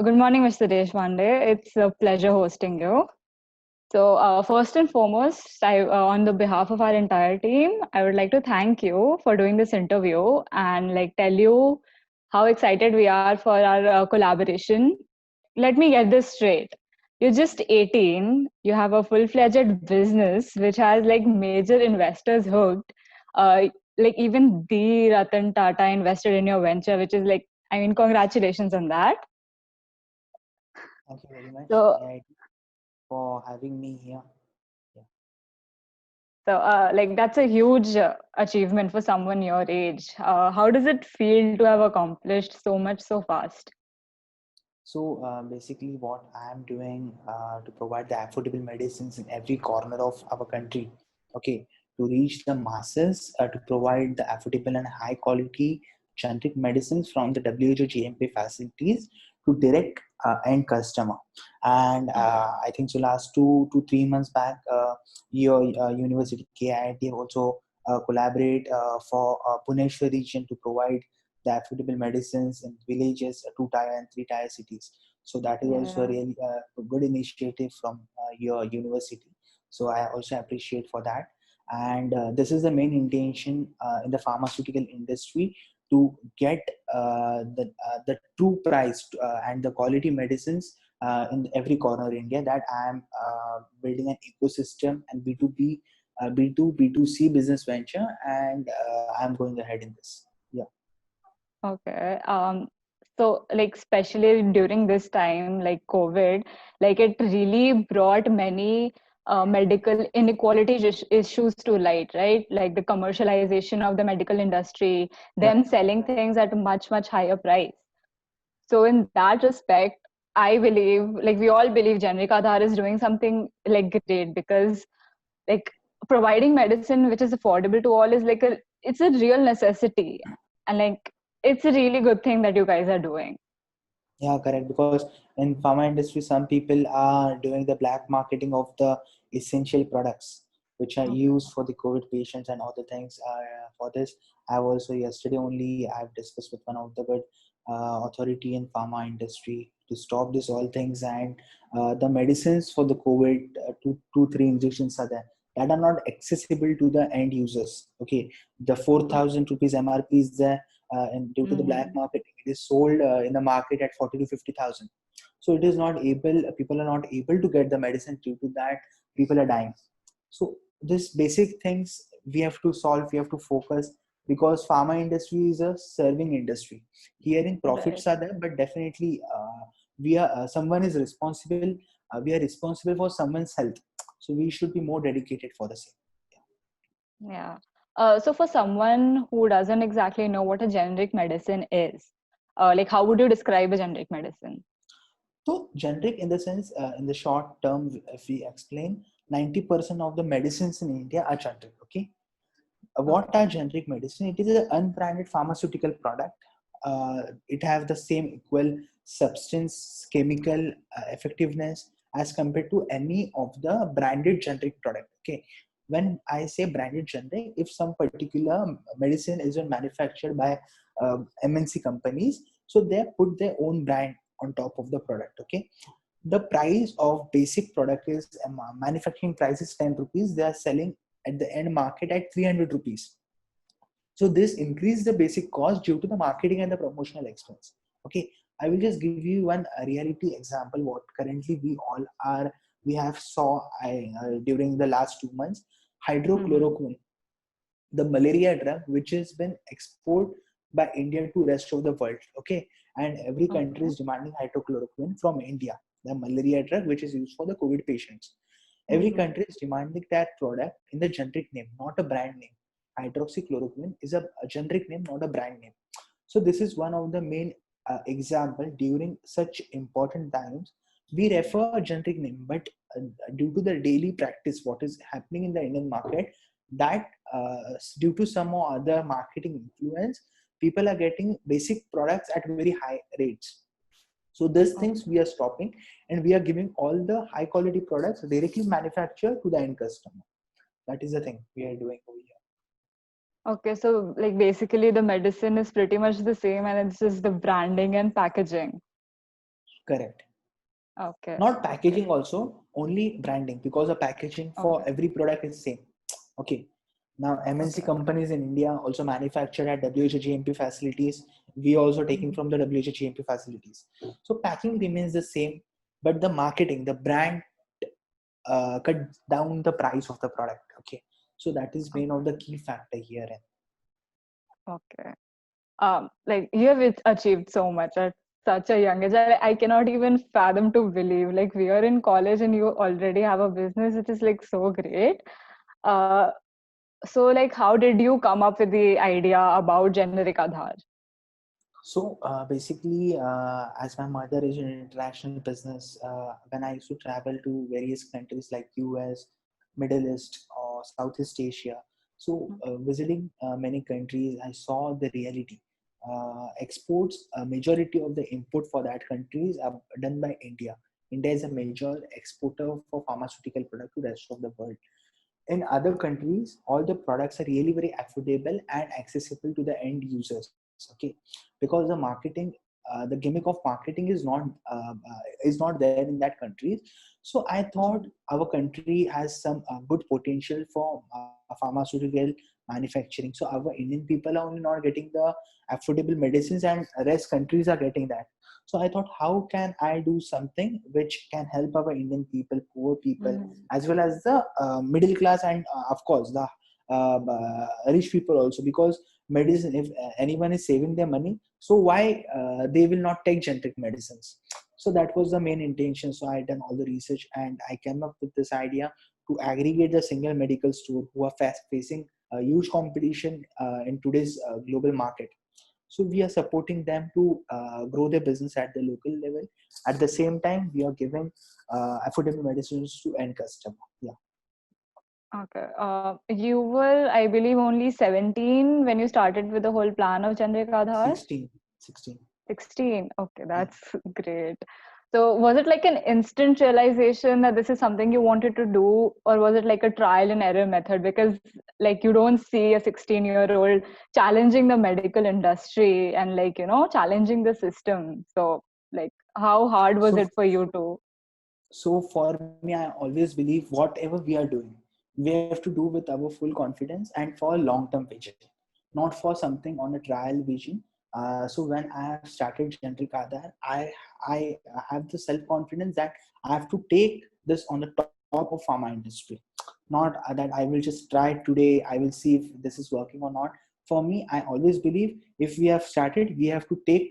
Good morning, Mr. Deshpande. It's a pleasure hosting you. First and foremost, on the behalf of our entire team, I would like to thank you for doing this interview and tell you how excited we are for our collaboration. Let me get this straight. You're just 18. You have a full-fledged business which has major investors hooked. Uh, even the Ratan Tata invested in your venture, which is congratulations on that. Thank you very much, So, AIT, for having me here. Yeah. that's a huge achievement for someone your age. How does it feel to have accomplished so much so fast? So basically, what I am doing to provide the affordable medicines in every corner of our country, okay, to reach the masses, to provide the affordable and high quality generic medicines from the WHO GMP facilities to direct end customer. And I think so last 2 to 3 months back, your university KIIT also collaborate for Pune region to provide the affordable medicines in villages, 2 tier and 3 tier cities. So that is also a Yeah. really good initiative from your university. So I also appreciate for that. And this is the main intention in the pharmaceutical industry to get the true price and the quality medicines in every corner of India. That I am building an ecosystem and B2B, B2, B2C business venture, and I'm going ahead in this. Yeah. Okay. Especially during this time, like COVID, it really brought many medical inequality issues to light, right? Like the commercialization of the medical industry, Yeah. them selling things at a much, much higher price. So in that respect, I believe, we all believe generic Aadhaar is doing something great because like providing medicine which is affordable to all is it's a real necessity, and it's a really good thing that you guys are doing. Yeah, correct. Because in pharma industry, some people are doing the black marketing of the essential products which are Okay. used for the COVID patients and other things. For this, I've also yesterday only I've discussed with one of the good authority in pharma industry to stop this all things, and the medicines for the COVID, two, 3 injections are there that are not accessible to the end users. Okay, the 4,000 rupees MRP is there, and due to the black Mm-hmm. marketing, it is sold in the market at 40 to 50,000. So it is not able. People are not able to get the medicine. Due to that, people are dying. So this basic things we have to solve. We have to focus, because pharma industry is a serving industry. Herein Right. profits are there, but definitely we are someone is responsible. We are responsible for someone's health. So we should be more dedicated for the same. Yeah. So for someone who doesn't exactly know what a generic medicine is, how would you describe a generic medicine? So generic in the sense, in the short term, if we explain, 90% of the medicines in India are generic. Okay, what are Okay. generic medicine? It is an unbranded pharmaceutical product. It have the same equal substance, chemical effectiveness as compared to any of the branded generic product. Okay, when I say branded generic, if some particular medicine isn't manufactured by MNC companies, so they put their own brand on top of the product. Okay, the price of basic product is manufacturing price is 10 rupees. They are selling at the end market at 300 rupees. So this increase the basic cost due to the marketing and the promotional expense. Okay, I will just give you one reality example. What currently we have saw during the last 2 months, Mm-hmm. hydrochloroquine, the malaria drug which has been exported by India to rest of the world. Okay, and every country Okay. is demanding hydrochloroquine from India, the malaria drug which is used for the COVID patients. Every Mm-hmm. country is demanding that product in the generic name, not a brand name. Hydroxychloroquine is a generic name, not a brand name. So this is one of the main example. During such important times, we refer a generic name, but due to the daily practice, what is happening in the Indian market, that due to some or other marketing influence, people are getting basic products at very high rates. So these things Okay. we are stopping, and we are giving all the high quality products directly manufactured to the end customer. That is the thing we are doing over here. Okay, so basically the medicine is pretty much the same and it's just the branding and packaging. Correct. Okay. Not packaging also, only branding, because the packaging for Okay. every product is same. Okay. Now MNC Okay. companies in India also manufacture at WHO GMP facilities. We also taking from the WHO GMP facilities. So packing remains the same, but the marketing, the brand cut down the price of the product. Okay. So that is main of the key factor here. Okay. Like you have achieved so much at such a young age. I cannot even fathom to believe. Like we are in college and you already have a business, which is like so great. Uh, so like, how did you come up with the idea about generic Aadhaar? So basically, as my mother is in international business, when I used to travel to various countries like US, Middle East, or Southeast Asia, so visiting many countries, I saw the reality. Exports, a majority of the import for that countries are done by India. India is a major exporter for pharmaceutical product to rest of the world. In other countries, all the products are really very affordable and accessible to the end users. Okay, because the marketing, the gimmick of marketing is not there in that countries. So I thought our country has some good potential for pharmaceutical manufacturing. So our Indian people are only not getting the affordable medicines, and rest countries are getting that. So I thought, how can I do something which can help our Indian people, poor people, Mhm. as well as the middle class, and of course the rich people also, because medicine, if anyone is saving their money, so why they will not take generic medicines. So that was the main intention. So I done all the research and I came up with this idea to aggregate the single medical store who are facing a huge competition in today's global market. So we are supporting them to grow their business at the local level. At the same time, we are giving affordable medicines to end customer. Yeah. Okay. You were, I believe, only 17 when you started with the whole plan of generic Aadhaar. 16. 16. Okay, Yeah. that's great. So, was it like an instant realization that this is something you wanted to do, or was it like a trial and error method? Because, like, you don't see a 16-year-old challenging the medical industry and, like, challenging the system. So, like, how hard was So it for you to? So for me, I always believe whatever we are doing, we have to do with our full confidence and for a long-term vision, not for something on a trial vision. So when I have started Generic Aadhaar, I have the self-confidence that I have to take this on the top of pharma industry. Not that I will just try today, I will see if this is working or not. For me, I always believe if we have started, we have to take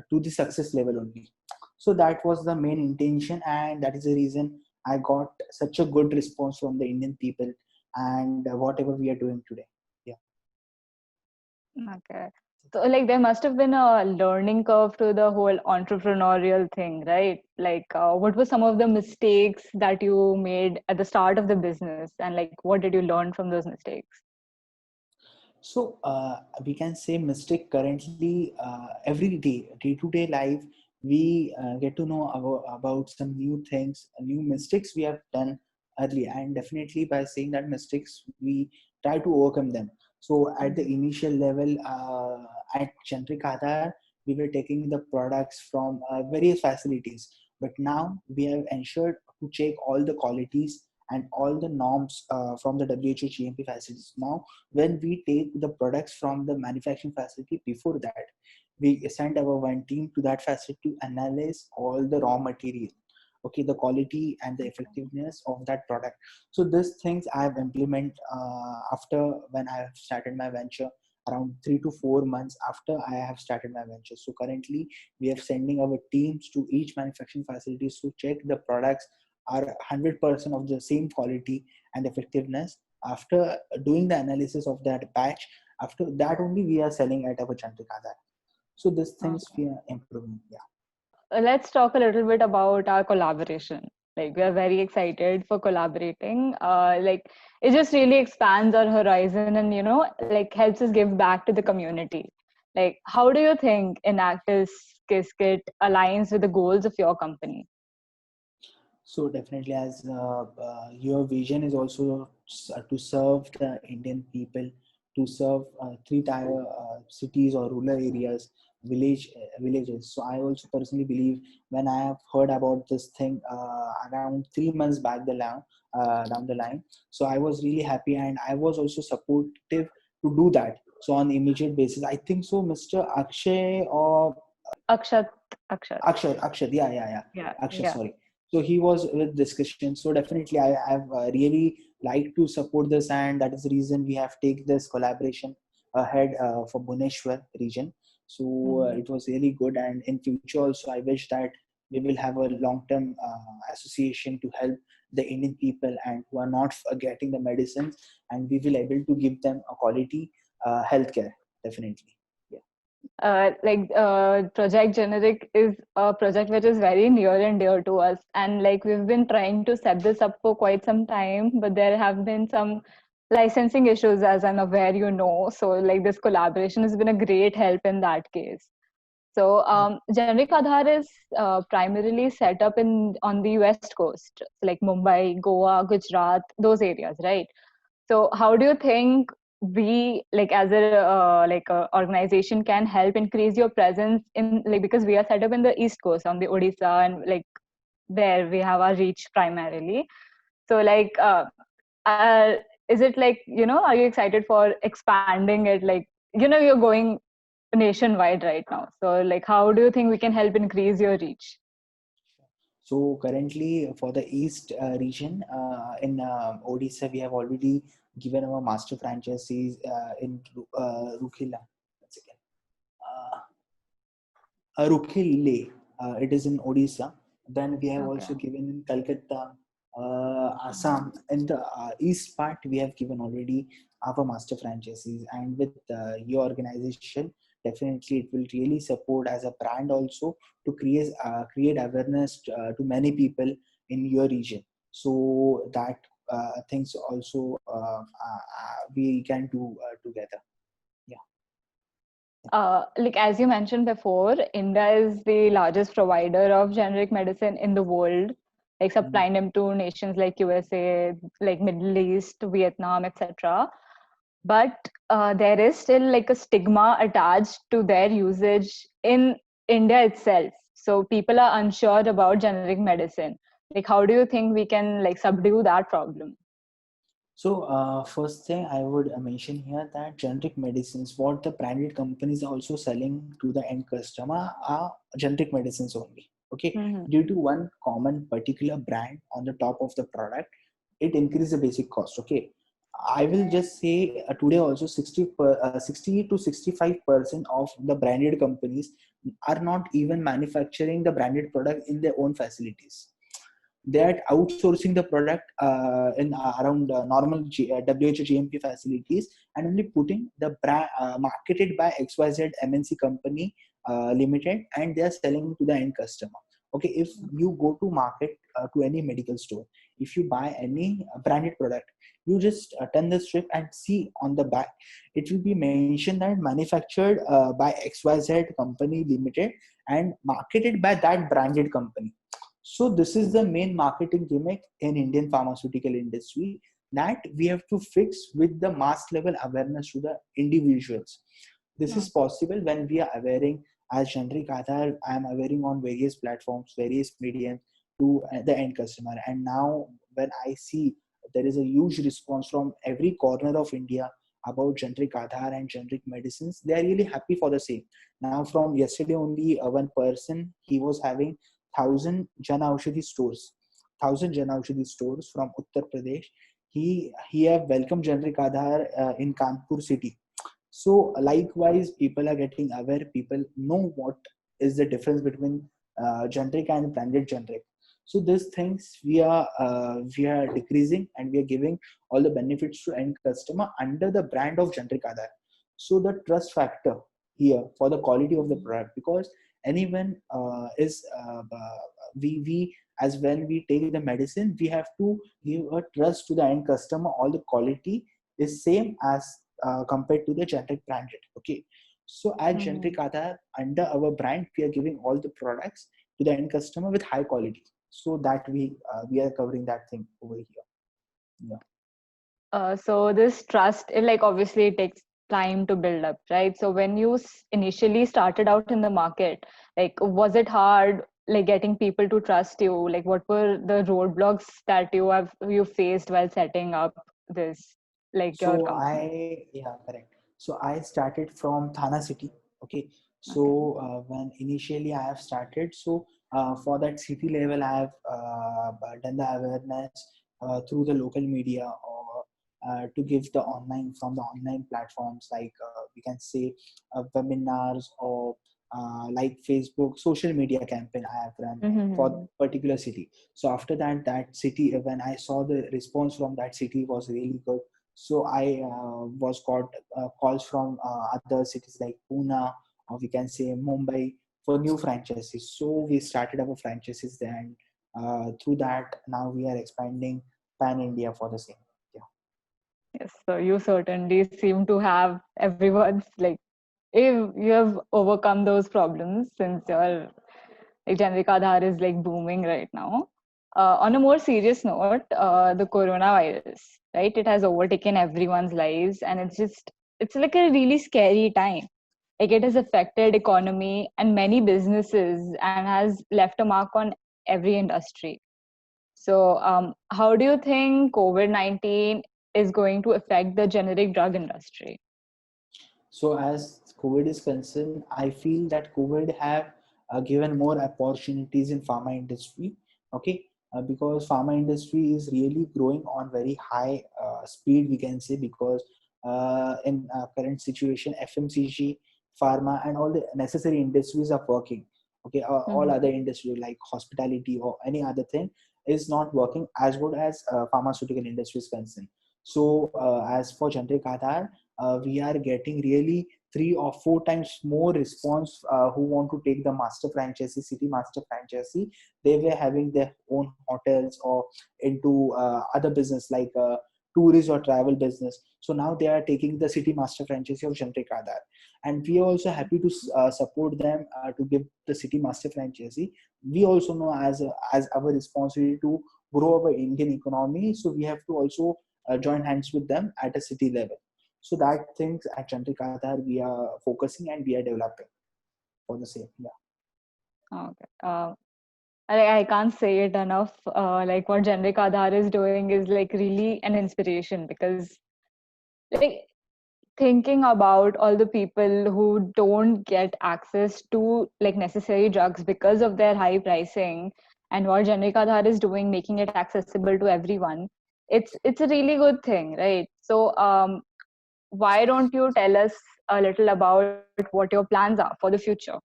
to the success level only. So that was the main intention, and that is the reason I got such a good response from the Indian people, and whatever we are doing today. Yeah. Okay. So, like, there must have been a learning curve to the whole entrepreneurial thing, right? Like, what were some of the mistakes that you made at the start of the business, and like, what did you learn from those mistakes? So we can say mistake currently every day to day life, we get to know about some new things, new mistakes we have done earlier, and definitely by saying that mistakes, we try to overcome them. So at the Mhm. initial level, at Generic Aadhaar, we were taking the products from various facilities, but now we have ensured to check all the qualities and all the norms from the WHO GMP facilities. Now when we take the products from the manufacturing facility, before that we send our one team to that facility to analyze all the raw material, okay, the quality and the effectiveness of that product. So these things I have implement after when I have started my venture, around 3 to 4 months after I have started my venture. So currently we are sending our teams to each manufacturing facilities to check the products are 100% of the same quality and effectiveness. After doing the analysis of that batch, after that only we are selling at our Generic Aadhaar. So these things Okay. we are improving. Yeah. Let's talk a little bit about our collaboration. Like, we are very excited for collaborating. Like, it just really expands our horizon and, like helps us give back to the community. Like, how do you think Enactus Kiskit aligns with the goals of your company? So definitely, as your vision is also to serve the Indian people, to serve three tier cities or rural areas. villages. So I also personally believe, when I have heard about this thing around 3 months back down the line, so I was really happy, and I was also supportive to do that. So on immediate basis, I think so, Mr. Akshay or Akshat, Akshat. Akshat, yeah, Yeah, Akshat, yeah. sorry. So he was with discussion. So definitely, I have really like to support this, and that is the reason we have take this collaboration ahead for Bhubaneswar region. So Mhm. it was really good, and in future also, I wish that we will have a long-term association to help the Indian people and who are not getting the medicines, and we will able to give them a quality healthcare. Definitely, yeah. Project Generic is a project which is very near and dear to us, and like we've been trying to set this up for quite some time, but there have been some licensing issues, as I'm aware, so like this collaboration has been a great help in that case. So Generic Aadhaar is primarily set up in on the west coast, like Mumbai, Goa, Gujarat, those areas, right? So how do you think we, like as a organization, can help increase your presence in, like, because we are set up in the east coast on the Odisha, and like there we have our reach primarily. So is it like, are you excited for expanding it? Like, you're going nationwide right now. So like, how do you think we can help increase your reach? So currently for the East region in Odisha, we have already given our master franchisees in Rukila. Once again, Rukile, it is in Odisha. Then we have Okay. also given in Calcutta, Assam. In the east part, we have given already our master franchisees. And with your organization, definitely it will really support as a brand also to create awareness to many people in your region. So that things also we can do together. Yeah. Like as you mentioned before, India is the largest provider of generic medicine in the world, like Mhm. supplying them to nations like USA, like Middle East, Vietnam, etc. But there is still like a stigma attached to their usage in India itself. So people are unsure about generic medicine. Like, how do you think we can like subdue that problem? So, first thing I would mention here that generic medicines, what the branded companies are also selling to the end customer are generic medicines only. Okay, Mm-hmm. due to one common particular brand on the top of the product, it increases the basic cost. Okay, I will just say today also 60 to 65% of the branded companies are not even manufacturing the branded product in their own facilities. They are outsourcing the product in around normal WHO GMP facilities, and only putting the brand marketed by XYZ MNC company limited, and they are selling to the end customer. Okay, if you go to market to any medical store, if you buy any branded product, you just turn the strip and see on the back, it will be mentioned that manufactured by XYZ company limited and marketed by that branded company. So this is the main marketing gimmick in Indian pharmaceutical industry, that we have to fix with the mass level awareness to the individuals. This is possible when we are awareing as generic Aadhaar. I am awareing on various platforms, various mediums to the end customer. And now when I see there is a huge response from every corner of India about generic Aadhaar and generic medicines, they are really happy for the same. Now from yesterday only, one person, he was having 1,000 Jan Aushadhi stores from Uttar Pradesh. He have welcomed generic Aadhaar in Kanpur city. So likewise, people are getting aware. People know what is the difference between generic and branded generic. So these things we are decreasing, and we are giving all the benefits to end customer under the brand of generic Aadhaar. So the trust factor here for the quality of the product, because anyone is we as when we take the medicine, we have to give a trust to the end customer. All the quality is same as compared to the generic branded. Okay, so at Mm-hmm. generic Aadhaar, under our brand, we are giving all the products to the end customer with high quality, so that we are covering that thing over here. Yeah. So this trust, it like obviously it takes time to build up, right? So when you initially started out in the market, like was it hard, like getting people to trust you? Like what were the roadblocks that you faced while setting up this, like your So company? yeah, correct. So I started from Thana city. Okay. Okay. So when initially I have started, so for that city level, I have done the awareness through the local media, or to give the online from the online platforms, like we can say webinars, or like Facebook social media campaign I have run for Mm-hmm. particular city. So after that, that city, when I saw the response from that city was really good, so I was got calls from other cities like Pune, or we can say Mumbai, for new franchises. So we started our franchises there, and through that now we are expanding pan India for the same. Yeah. Yes, so you certainly seem to have everyone's, like, if you have overcome those problems since your, like, generic Aadhaar is like booming right now. On a more serious note, the coronavirus, right? It has overtaken everyone's lives, and it's like a really scary time. Like it has affected economy and many businesses, and has left a mark on every industry. So, how do you think COVID-19 is going to affect the generic drug industry? So as COVID is concerned, I feel that COVID have given more opportunities in pharma industry. Okay, because pharma industry is really growing on very high speed, we can say, because in current situation, FMCG, pharma, and all the necessary industries are working. Okay, all other Mm-hmm. industry like hospitality or any other thing is not working as good as pharmaceutical industry is concerned. So as for generic Aadhaar, we are getting really 3 or 4 times more response who want to take the master franchisee, city master franchisee. They were having their own hotels or into other business like tourist or travel business. So now they are taking the city master franchisee of generic Aadhaar, and we are also happy to support them to give the city master franchisee. We also know as our responsibility to grow our Indian economy, so we have to also join hands with them at a city level. So that things at Generic Aadhaar we are focusing and we are developing for the same. Yeah. Okay. I can't say it enough. Like what Generic Aadhaar is doing is like really an inspiration, because like thinking about all the people who don't get access to like necessary drugs because of their high pricing, and what Generic Aadhaar is doing, making it accessible to everyone, it's a really good thing, right? So why don't you tell us a little about what your plans are for the future?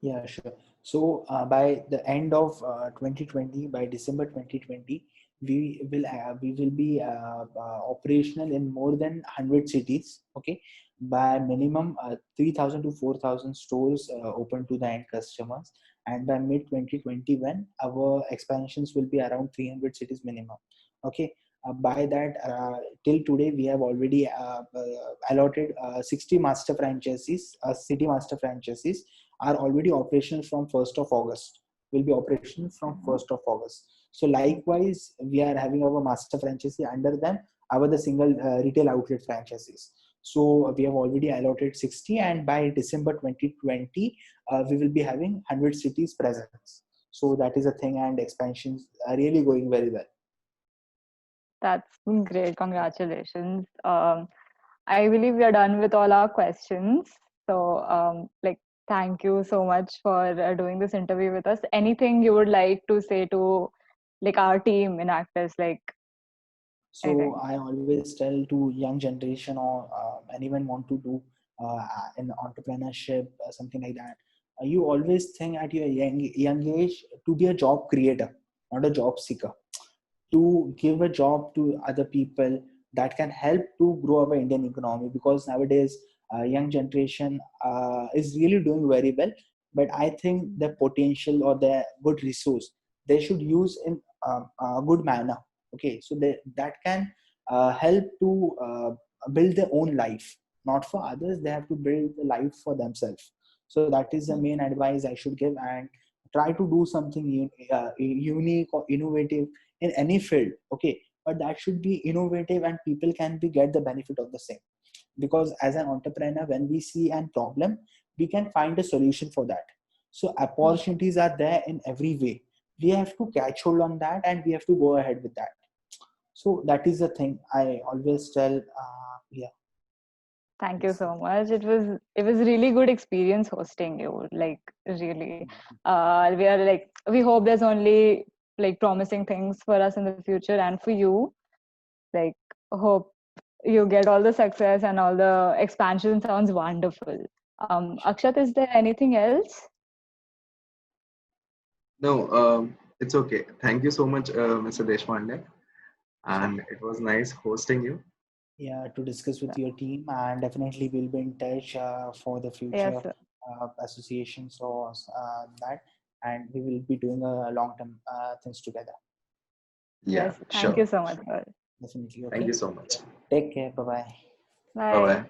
Yeah, sure. So by the end of 2020, by December 2020, we will be operational in more than 100 cities. Okay, by minimum 3,000 to 4,000 stores open to the end customers, and by mid 2021, our expansions will be around 300 cities minimum. Okay. By that, till today, we have already allotted 60 master franchises, city master franchises, are already operational from 1st of August, will be operational from Mhm. 1st of August. So likewise, we are having our master franchisee under them, our the single retail outlet franchises. So we have already allotted 60, and by December 2020, we will be having 100 cities presence. So that is a thing, and expansions are really going very well. That's great. Congratulations. I believe we are done with all our questions. So, like, thank you so much for doing this interview with us. Anything you would like to say to like our team in Actors, like So anything? I always tell to young generation, or anyone want to do in entrepreneurship, something like that. You always think at your young age to be a job creator, not a job seeker. To give a job to other people that can help to grow our Indian economy, because nowadays young generation is really doing very well. But I think the potential or the good resource they should use in a good manner. Okay, so that can help to build their own life, not for others. They have to build the life for themselves. So that is the main advice I should give, and try to do something unique or innovative in any field. Okay, but that should be innovative and people can be get the benefit of the same. because as an entrepreneur, when we see a problem, we can find a solution for that. So opportunities are there in every way. We have to catch hold on that and we have to go ahead with that. So that is the thing I always tell. Yeah. Thank you so much. It was really good experience hosting you. Like really, we hope there's only like promising things for us in the future and for you. Like hope you get all the success and all the expansion. Sounds wonderful. Akshat, is there anything else? No, it's okay. Thank you so much, Mr. Deshpande. And it was nice hosting you. Yeah, to discuss with your team, and definitely we'll be in touch for the Yes, future sir. associations or that, and we will be doing a long-term things together. Yeah, Yes. Thank sure. you so much, sir. Definitely. Thank Okay. you so much. Take care. Bye bye. Bye Bye. bye.